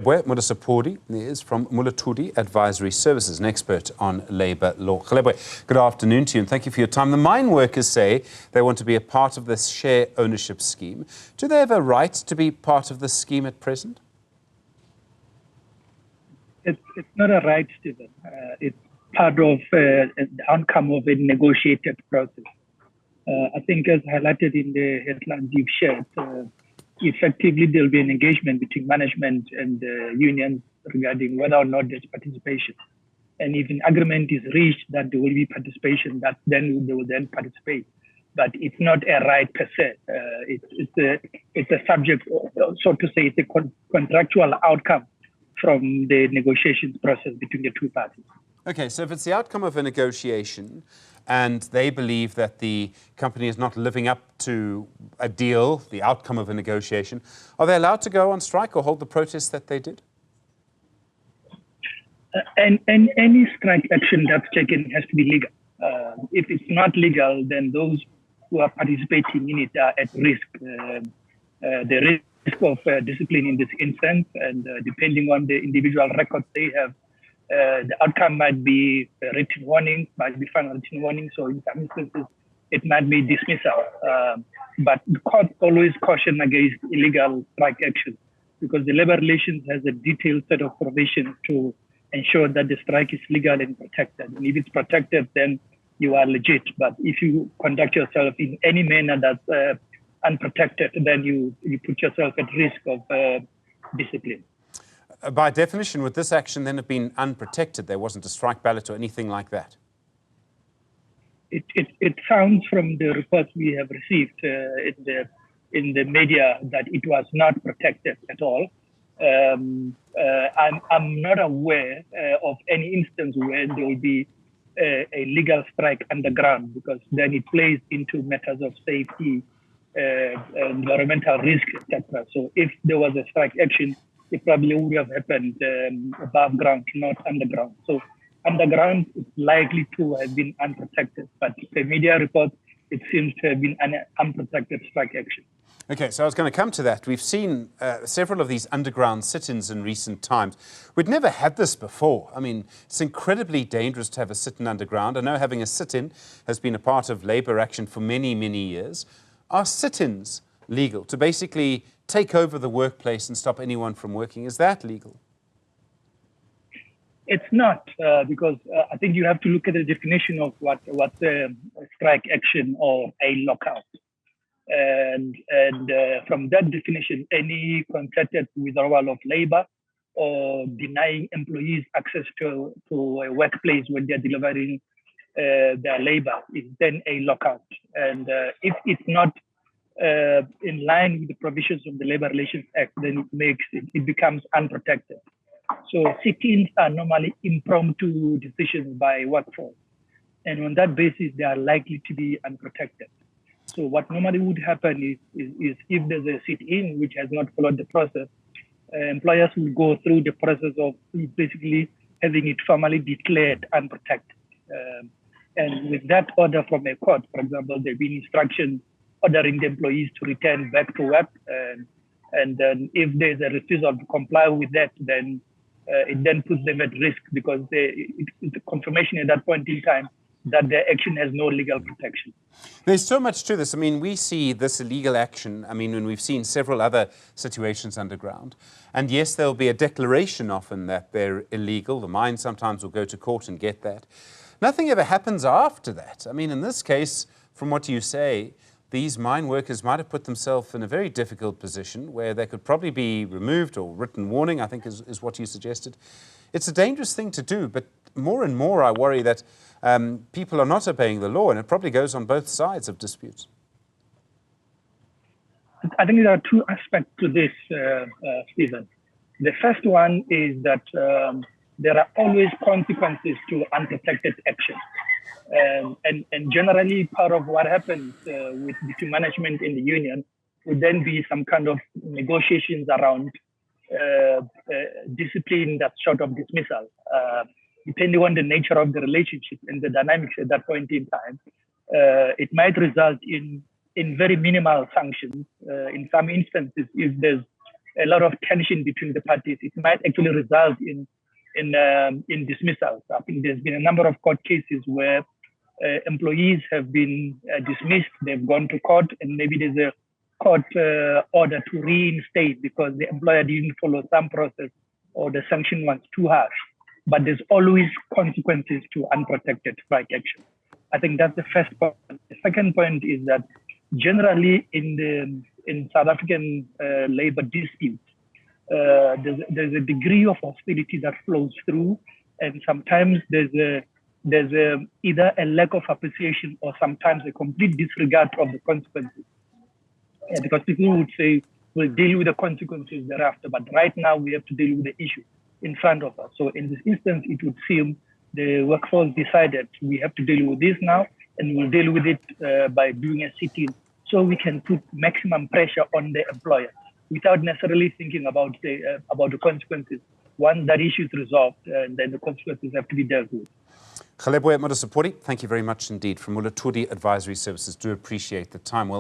Modisapodi is from Molatudi Advisory Services, an expert on labour law. Galeboe, good afternoon to you and thank you for your time. The mine workers say they want to be a part of this share ownership scheme. Do they have a right to be part of this scheme at present? It's not a right, Stephen. It's part of the outcome of a negotiated process. I think as highlighted in the headlines you've shared, effectively there'll be an engagement between management and unions regarding whether or not there's participation. And if an agreement is reached that there will be participation, that then they will then participate. But it's not a right per se. It's a subject, so to say, it's a contractual outcome from the negotiations process between the two parties. Okay, so if it's the outcome of a negotiation and they believe that the company is not living up to a deal, the outcome of a negotiation, are they allowed to go on strike or hold the protest that they did? And any strike action that's taken has to be legal. If it's not legal, then those who are participating in it are at risk. The risk of discipline in this instance, and depending on the individual records they have, the outcome might be a written warning, might be final written warning. So in some instances, it might be dismissal. But the court always caution against illegal strike action because the labor relations has a detailed set of provisions to ensure that the strike is legal and protected. And if it's protected, then you are legit. But if you conduct yourself in any manner that's unprotected, then you put yourself at risk of discipline. By definition, would this action then have been unprotected? There wasn't a strike ballot or anything like that? It sounds from the reports we have received in the media that it was not protected at all. I'm not aware of any instance where there will be a legal strike underground, because then it plays into matters of safety, environmental risk, etc. So if there was a strike action, it probably would have happened above ground, not underground. So underground is likely to have been unprotected, but the media report, it seems to have been an unprotected strike action. Okay, so I was going to come to that. We've seen several of these underground sit-ins in recent times. We'd never had this before. I mean, it's incredibly dangerous to have a sit-in underground. I know having a sit-in has been a part of labour action for many, many years. Are sit-ins legal to basically take over the workplace and stop anyone from working? Is that legal? It's not, because I think you have to look at the definition of what's a strike action or a lockout. And from that definition, any concerted withdrawal of labor or denying employees access to a workplace when they're delivering their labor is then a lockout. And if it's not in line with the provisions of the Labor Relations Act, then it becomes unprotected. So sit-ins are normally impromptu decisions by workforce. And on that basis, they are likely to be unprotected. So what normally would happen is if there's a sit-in which has not followed the process, employers will go through the process of basically having it formally declared unprotected. And with that order from a court, for example, there have been instructions ordering the employees to return back to work. And then if there's a refusal to comply with that, then it then puts them at risk, because it's a confirmation at that point in time that their action has no legal protection. There's so much to this. I mean, we see this illegal action, I mean, when we've seen several other situations underground. And yes, there'll be a declaration often that they're illegal. The mine sometimes will go to court and get that. Nothing ever happens after that. I mean, in this case, from what you say, these mine workers might have put themselves in a very difficult position where they could probably be removed or written warning, I think is what you suggested. It's a dangerous thing to do, but more and more I worry that people are not obeying the law, and it probably goes on both sides of disputes. I think there are two aspects to this, Stephen. The first one is that there are always consequences to unprotected action. And generally, part of what happens between management and the union would then be some kind of negotiations around discipline that's short of dismissal. Depending on the nature of the relationship and the dynamics at that point in time, it might result in very minimal sanctions. In some instances, if there's a lot of tension between the parties, it might actually result in dismissals. I think there's been a number of court cases where employees have been dismissed, they've gone to court, and maybe there's a court order to reinstate because the employer didn't follow some process or the sanction was too harsh. But there's always consequences to unprotected strike action. I think that's the first point. The second point is that generally in South African labor disputes, there's a degree of hostility that flows through, and sometimes there's either a lack of appreciation or sometimes a complete disregard of the consequences. Because people would say, we'll deal with the consequences thereafter, but right now we have to deal with the issue in front of us. So in this instance, it would seem the workforce decided we have to deal with this now, and we'll deal with it by doing a sit-in, so we can put maximum pressure on the employer without necessarily thinking about the consequences. Once that issue is resolved, then the consequences have to be dealt with. Galeboe, Modisapodi, thank you very much indeed. From Molatudi Advisory Services, do appreciate the time. Well,